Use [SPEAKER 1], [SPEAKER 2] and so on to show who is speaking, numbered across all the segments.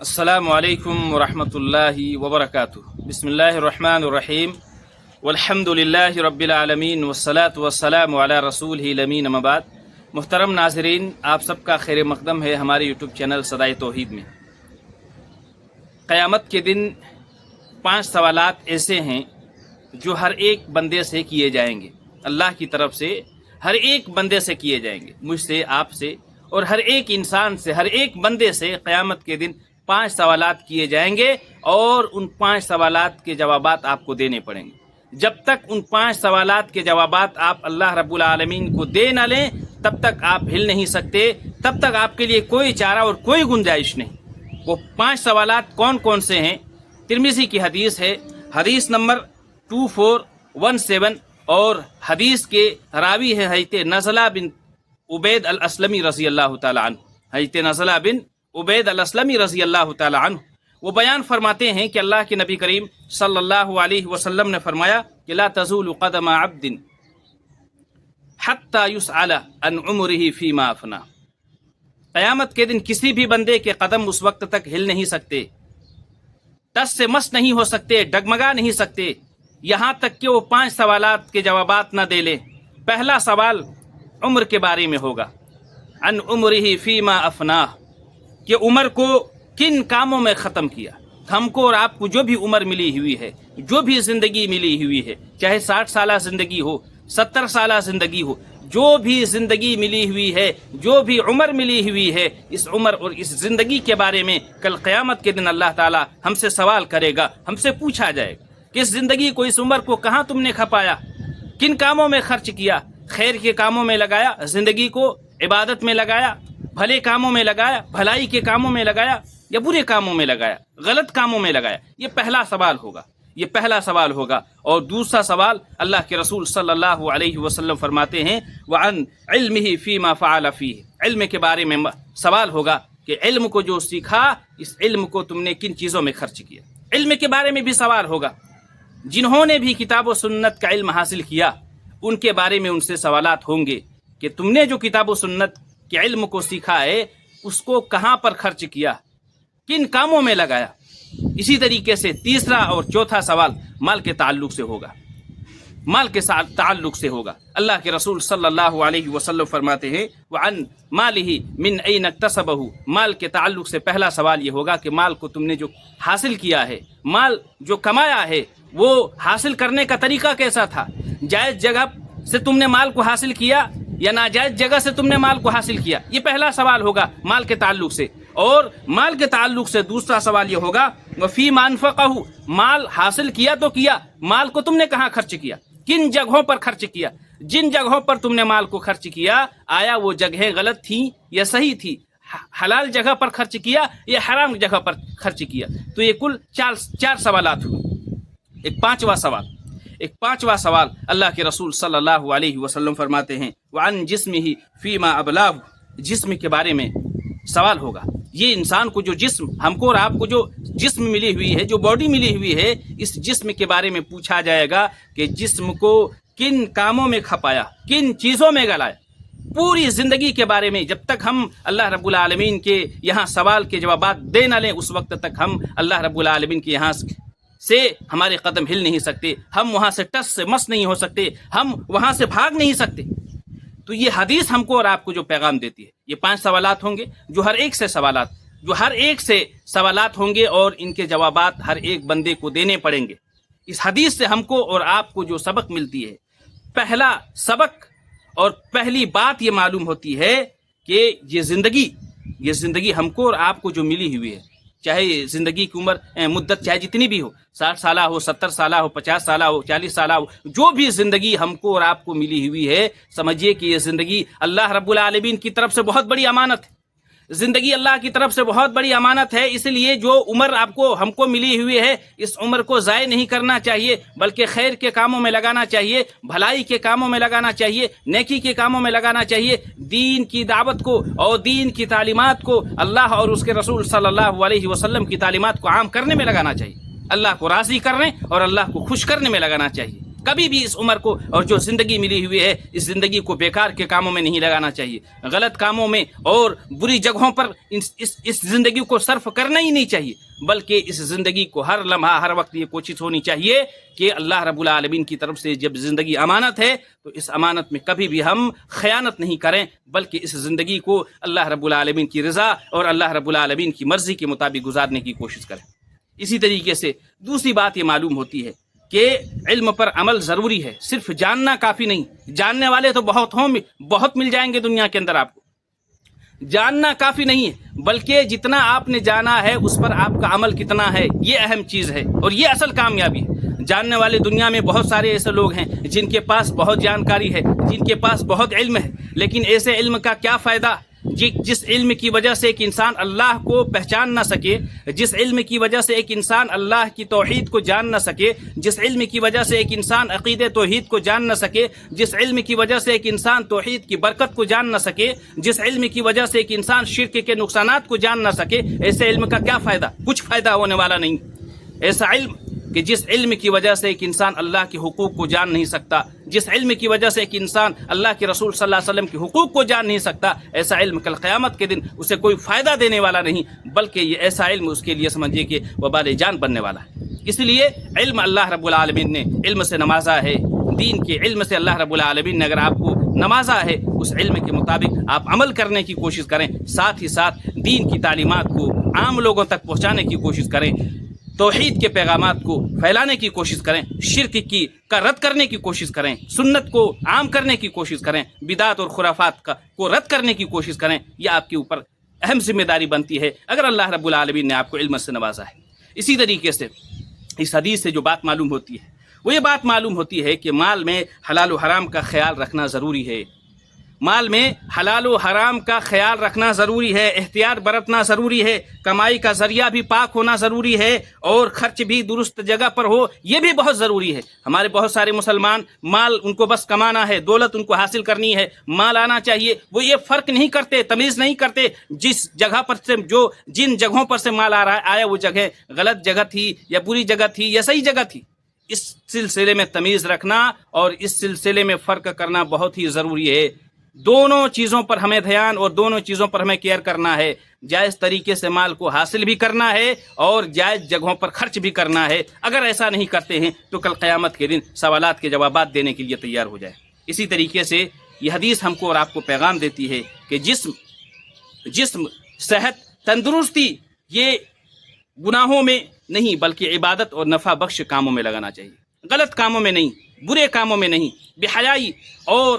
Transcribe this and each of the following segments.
[SPEAKER 1] السلام علیکم ورحمۃ اللہ وبرکاتہ۔ بسم اللہ الرحمن الرحیم والحمد للہ رب العالمین والصلاة والسلام علی رسولہ الامین، اما بعد۔ محترم ناظرین، آپ سب کا خیر مقدم ہے ہمارے یوٹیوب چینل صدائے توحید میں۔ قیامت کے دن 5 سوالات ایسے ہیں جو ہر ایک بندے سے کیے جائیں گے، اللہ کی طرف سے ہر ایک بندے سے کیے جائیں گے، مجھ سے، آپ سے اور ہر ایک انسان سے، ہر ایک بندے سے قیامت کے دن 5 سوالات کیے جائیں گے، اور ان 5 سوالات کے جوابات آپ کو دینے پڑیں گے۔ جب تک ان 5 سوالات کے جوابات آپ اللہ رب العالمین کو دے نہ لیں، تب تک آپ ہل نہیں سکتے، تب تک آپ کے لیے کوئی چارہ اور کوئی گنجائش نہیں۔ وہ 5 سوالات کون کون سے ہیں؟ ترمذی کی حدیث ہے، حدیث نمبر 2417، اور حدیث کے راوی ہے حضرت نزلہ بن عبید الاسلمی رضی اللہ تعالی عنہ۔ حضرت نزلہ بن عبید الاسلمی رضی اللہ تعالی عنہ وہ بیان فرماتے ہیں کہ اللہ کے نبی کریم صلی اللہ علیہ وسلم نے فرمایا کہ لا تزول قدم عبد حتی یسأل عن عمرہ فیما افنا۔ قیامت کے دن کسی بھی بندے کے قدم اس وقت تک ہل نہیں سکتے، ٹس سے مس نہیں ہو سکتے، ڈگمگا نہیں سکتے، یہاں تک کہ وہ 5 سوالات کے جوابات نہ دے لے۔ پہلا سوال عمر کے بارے میں ہوگا، عن عمرہ فیما افنا، کہ عمر کو کن کاموں میں ختم کیا۔ ہم کو اور آپ کو جو بھی عمر ملی ہوئی ہے، جو بھی زندگی ملی ہوئی ہے، چاہے 60 سالہ زندگی ہو، 70 سالہ زندگی ہو، جو بھی زندگی ملی ہوئی ہے، جو بھی عمر ملی ہوئی ہے، اس عمر اور اس زندگی کے بارے میں کل قیامت کے دن اللہ تعالی ہم سے سوال کرے گا، ہم سے پوچھا جائے گا کہ اس زندگی کو، اس عمر کو کہاں تم نے کھپایا، کن کاموں میں خرچ کیا، خیر کے کاموں میں لگایا، زندگی کو عبادت میں لگایا، بھلے کاموں میں لگایا، بھلائی کے کاموں میں لگایا، یا برے کاموں میں لگایا، غلط کاموں میں لگایا۔ یہ پہلا سوال ہوگا، یہ پہلا سوال ہوگا۔ اور دوسرا سوال اللہ کے رسول صلی اللہ علیہ وسلم فرماتے ہیں وعن علمہ فیما فعل فیہ، علم کے بارے میں سوال ہوگا کہ علم کو جو سیکھا، اس علم کو تم نے کن چیزوں میں خرچ کیا۔ علم کے بارے میں بھی سوال ہوگا، جنہوں نے بھی کتاب و سنت کا علم حاصل کیا ان کے بارے میں ان سے سوالات ہوں گے کہ تم نے جو کتاب و سنت کے علم کو سیکھا ہے اس کو کہاں پر خرچ کیا، کن کاموں میں لگایا۔ اسی طریقے سے تیسرا اور چوتھا سوال مال کے تعلق سے ہوگا، مال کے تعلق سے ہوگا۔ اللہ کے رسول صلی اللہ علیہ وسلم فرماتے ہیں وعن مالہ من این اکتسبہ، مال کے تعلق سے پہلا سوال یہ ہوگا کہ مال کو تم نے جو حاصل کیا ہے، مال جو کمایا ہے، وہ حاصل کرنے کا طریقہ کیسا تھا؟ جائز جگہ سے تم نے مال کو حاصل کیا یا ناجائز جگہ سے تم نے مال کو حاصل کیا؟ یہ پہلا سوال ہوگا مال کے تعلق سے۔ اور مال کے تعلق سے دوسرا سوال یہ ہوگا وفیما انفقہ، مال حاصل کیا تو کیا، مال کو تم نے کہاں خرچ کیا، کن جگہوں پر خرچ کیا؟ جن جگہوں پر تم نے مال کو خرچ کیا، آیا وہ جگہیں غلط تھیں یا صحیح تھی؟ حلال جگہ پر خرچ کیا یا حرام جگہ پر خرچ کیا؟ تو یہ کل 4 سوالات ہوئے۔ ایک پانچواں سوال اللہ کے رسول صلی اللہ علیہ وسلم فرماتے ہیں وعن جسمہ فیما ابلاہ، جسم کے بارے میں سوال ہوگا۔ یہ انسان کو جو جسم، ہم کو اور آپ کو جو جسم ملی ہوئی ہے، جو باڈی ملی ہوئی ہے، اس جسم کے بارے میں پوچھا جائے گا کہ جسم کو کن کاموں میں کھپایا، کن چیزوں میں گلایا۔ پوری زندگی کے بارے میں جب تک ہم اللہ رب العالمین کے یہاں سوال کے جوابات دے نہ لیں، اس وقت تک ہم اللہ رب العالمین کے یہاں سے ہمارے قدم ہل نہیں سکتے، ہم وہاں سے ٹس سے مس نہیں ہو سکتے، ہم وہاں سے بھاگ نہیں سکتے۔ تو یہ حدیث ہم کو اور آپ کو جو پیغام دیتی ہے، یہ 5 سوالات ہوں گے جو ہر ایک سے سوالات ہوں گے، اور ان کے جوابات ہر ایک بندے کو دینے پڑیں گے۔ اس حدیث سے ہم کو اور آپ کو جو سبق ملتی ہے، پہلا سبق اور پہلی بات یہ معلوم ہوتی ہے کہ یہ زندگی ہم کو اور آپ کو جو ملی ہوئی ہے، چاہے زندگی کی عمر مدت چاہے جتنی بھی ہو، 60 سالہ ہو، 70 سالہ ہو، 50 سالہ ہو، 40 سالہ ہو، جو بھی زندگی ہم کو اور آپ کو ملی ہوئی ہے، سمجھیے کہ یہ زندگی اللہ رب العالمین کی طرف سے بہت بڑی امانت ہے۔ زندگی اللہ کی طرف سے بہت بڑی امانت ہے، اس لیے جو عمر ہم کو ملی ہوئی ہے، اس عمر کو ضائع نہیں کرنا چاہیے، بلکہ خیر کے کاموں میں لگانا چاہیے، بھلائی کے کاموں میں لگانا چاہیے، نیکی کے کاموں میں لگانا چاہیے، دین کی دعوت کو اور دین کی تعلیمات کو، اللہ اور اس کے رسول صلی اللہ علیہ وسلم کی تعلیمات کو عام کرنے میں لگانا چاہیے، اللہ کو راضی کرنے اور اللہ کو خوش کرنے میں لگانا چاہیے۔ کبھی بھی اس عمر کو اور جو زندگی ملی ہوئی ہے اس زندگی کو بیکار کے کاموں میں نہیں لگانا چاہیے، غلط کاموں میں اور بری جگہوں پر اس زندگی کو صرف کرنا ہی نہیں چاہیے، بلکہ اس زندگی کو ہر لمحہ ہر وقت یہ کوشش ہونی چاہیے کہ اللہ رب العالمین کی طرف سے جب زندگی امانت ہے تو اس امانت میں کبھی بھی ہم خیانت نہیں کریں، بلکہ اس زندگی کو اللہ رب العالمین کی رضا اور اللہ رب العالمین کی مرضی کے مطابق گزارنے کی کوشش کریں۔ اسی طریقے سے دوسری بات یہ معلوم ہوتی ہے کہ علم پر عمل ضروری ہے، صرف جاننا کافی نہیں۔ جاننے والے تو بہت مل جائیں گے دنیا کے اندر، آپ کو جاننا کافی نہیں ہے، بلکہ جتنا آپ نے جانا ہے اس پر آپ کا عمل کتنا ہے، یہ اہم چیز ہے اور یہ اصل کامیابی ہے۔ جاننے والے دنیا میں بہت سارے ایسے لوگ ہیں جن کے پاس بہت جانکاری ہے، جن کے پاس بہت علم ہے، لیکن ایسے علم کا کیا فائدہ جس علم کی وجہ سے ایک انسان اللہ کو پہچان نہ سکے، جس علم کی وجہ سے ایک انسان اللہ کی توحید کو جان نہ سکے، جس علم کی وجہ سے ایک انسان عقیدہ توحید کو جان نہ سکے، جس علم کی وجہ سے ایک انسان توحید کی برکت کو جان نہ سکے، جس علم کی وجہ سے ایک انسان شرک کے نقصانات کو جان نہ سکے، ایسے علم کا کیا فائدہ؟ کچھ فائدہ ہونے والا نہیں۔ ایسا علم کہ جس علم کی وجہ سے ایک انسان اللہ کے حقوق کو جان نہیں سکتا، جس علم کی وجہ سے ایک انسان اللہ کے رسول صلی اللہ علیہ وسلم کے حقوق کو جان نہیں سکتا، ایسا علم کل قیامت کے دن اسے کوئی فائدہ دینے والا نہیں، بلکہ یہ ایسا علم اس کے لیے سمجھیے کہ وبال جان بننے والا ہے۔ اس لیے علم اللہ رب العالمین نے علم سے نوازا ہے، دین کے علم سے اللہ رب العالمین نے اگر آپ کو نوازا ہے، اس علم کے مطابق آپ عمل کرنے کی کوشش کریں، ساتھ ہی ساتھ دین کی تعلیمات کو عام لوگوں تک پہنچانے کی کوشش کریں، توحید کے پیغامات کو پھیلانے کی کوشش کریں، شرک کا رد کرنے کی کوشش کریں، سنت کو عام کرنے کی کوشش کریں، بدعت اور خرافات کو رد کرنے کی کوشش کریں۔ یہ آپ کے اوپر اہم ذمہ داری بنتی ہے اگر اللہ رب العالمین نے آپ کو علم سے نوازا ہے۔ اسی طریقے سے اس حدیث سے جو بات معلوم ہوتی ہے وہ یہ بات معلوم ہوتی ہے کہ مال میں حلال و حرام کا خیال رکھنا ضروری ہے، مال میں حلال و حرام کا خیال رکھنا ضروری ہے، احتیاط برتنا ضروری ہے، کمائی کا ذریعہ بھی پاک ہونا ضروری ہے اور خرچ بھی درست جگہ پر ہو، یہ بھی بہت ضروری ہے۔ ہمارے بہت سارے مسلمان مال ان کو بس کمانا ہے، دولت ان کو حاصل کرنی ہے، مال آنا چاہیے، وہ یہ فرق نہیں کرتے، تمیز نہیں کرتے جس جگہ پر سے جن جگہوں پر سے مال آ رہا ہے، آیا وہ جگہ غلط جگہ تھی یا بری جگہ تھی یا صحیح جگہ تھی۔ اس سلسلے میں تمیز رکھنا اور اس سلسلے میں فرق کرنا بہت ہی ضروری ہے۔ دونوں چیزوں پر ہمیں دھیان اور دونوں چیزوں پر ہمیں کیئر کرنا ہے، جائز طریقے سے مال کو حاصل بھی کرنا ہے اور جائز جگہوں پر خرچ بھی کرنا ہے۔ اگر ایسا نہیں کرتے ہیں تو کل قیامت کے دن سوالات کے جوابات دینے کے لیے تیار ہو جائے۔ اسی طریقے سے یہ حدیث ہم کو اور آپ کو پیغام دیتی ہے کہ جسم صحت تندرستی یہ گناہوں میں نہیں بلکہ عبادت اور نفع بخش کاموں میں لگانا چاہیے، غلط کاموں میں نہیں، برے کاموں میں نہیں، بے حیائی اور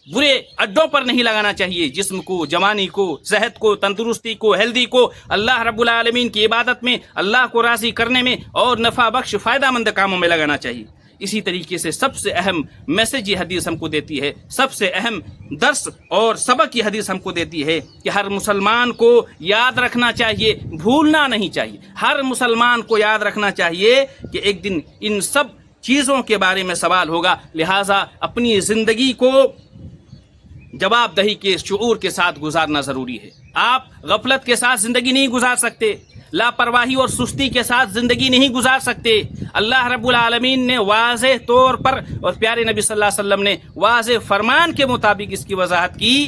[SPEAKER 1] برے اڈوں پر نہیں لگانا چاہیے۔ جسم کو، جوانی کو، صحت کو، تندرستی کو، ہیلدی کو اللہ رب العالمین کی عبادت میں، اللہ کو راضی کرنے میں اور نفع بخش فائدہ مند کاموں میں لگانا چاہیے۔ اسی طریقے سے سب سے اہم میسج یہ حدیث ہم کو دیتی ہے، سب سے اہم درس اور سبق یہ حدیث ہم کو دیتی ہے کہ ہر مسلمان کو یاد رکھنا چاہیے، بھولنا نہیں چاہیے۔ ہر مسلمان کو یاد رکھنا چاہیے کہ ایک دن ان سب چیزوں کے بارے میں سوال ہوگا، لہٰذا اپنی زندگی کو جواب دہی کے شعور کے ساتھ گزارنا ضروری ہے۔ آپ غفلت کے ساتھ زندگی نہیں گزار سکتے، لاپرواہی اور سستی کے ساتھ زندگی نہیں گزار سکتے۔ اللہ رب العالمین نے واضح طور پر اور پیارے نبی صلی اللہ علیہ وسلم نے واضح فرمان کے مطابق اس کی وضاحت کی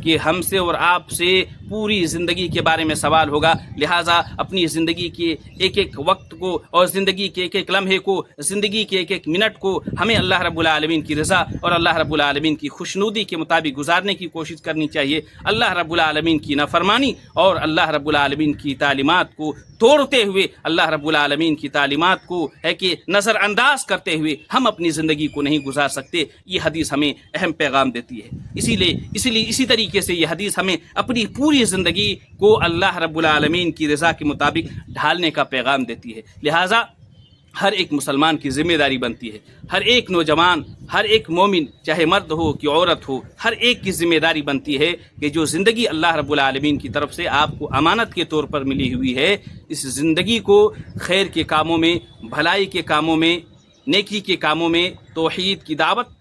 [SPEAKER 1] کہ ہم سے اور آپ سے پوری زندگی کے بارے میں سوال ہوگا، لہٰذا اپنی زندگی کے ایک ایک وقت کو اور زندگی کے ایک ایک لمحے کو، زندگی کے ایک ایک منٹ کو ہمیں اللہ رب العالمین کی رضا اور اللہ رب العالمین کی خوشنودی کے مطابق گزارنے کی کوشش کرنی چاہیے۔ اللہ رب العالمین کی نافرمانی اور اللہ رب العالمین کی تعلیمات کو توڑتے ہوئے، اللہ رب العالمین کی تعلیمات کو ہے کہ نظر انداز کرتے ہوئے ہم اپنی زندگی کو نہیں گزار سکتے۔ یہ حدیث ہمیں اہم پیغام دیتی ہے۔ اسی طریقے سے یہ حدیث ہمیں اپنی پوری زندگی کو اللہ رب العالمین کی رضا کے مطابق ڈھالنے کا پیغام دیتی ہے۔ لہٰذا ہر ایک مسلمان کی ذمہ داری بنتی ہے، ہر ایک نوجوان، ہر ایک مومن، چاہے مرد ہو کہ عورت ہو، ہر ایک کی ذمہ داری بنتی ہے کہ جو زندگی اللہ رب العالمین کی طرف سے آپ کو امانت کے طور پر ملی ہوئی ہے، اس زندگی کو خیر کے کاموں میں، بھلائی کے کاموں میں، نیکی کے کاموں میں، توحید کی دعوت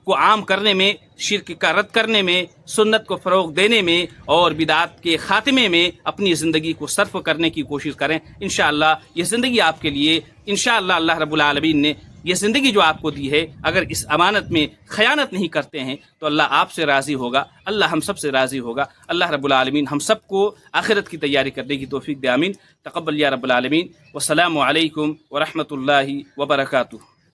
[SPEAKER 1] کو عام کرنے میں، شرک کا رد کرنے میں، سنت کو فروغ دینے میں اور بدعات کے خاتمے میں اپنی زندگی کو صرف کرنے کی کوشش کریں۔ انشاءاللہ یہ زندگی آپ کے لیے انشاءاللہ اللہ رب العالمین نے یہ زندگی جو آپ کو دی ہے، اگر اس امانت میں خیانت نہیں کرتے ہیں تو اللہ آپ سے راضی ہوگا، اللہ ہم سب سے راضی ہوگا۔ اللہ رب العالمین ہم سب کو آخرت کی تیاری کرنے کی توفیق دے، آمین۔ تقبل یا رب العالمین۔ والسلام علیکم ورحمۃ اللہ وبرکاتہ۔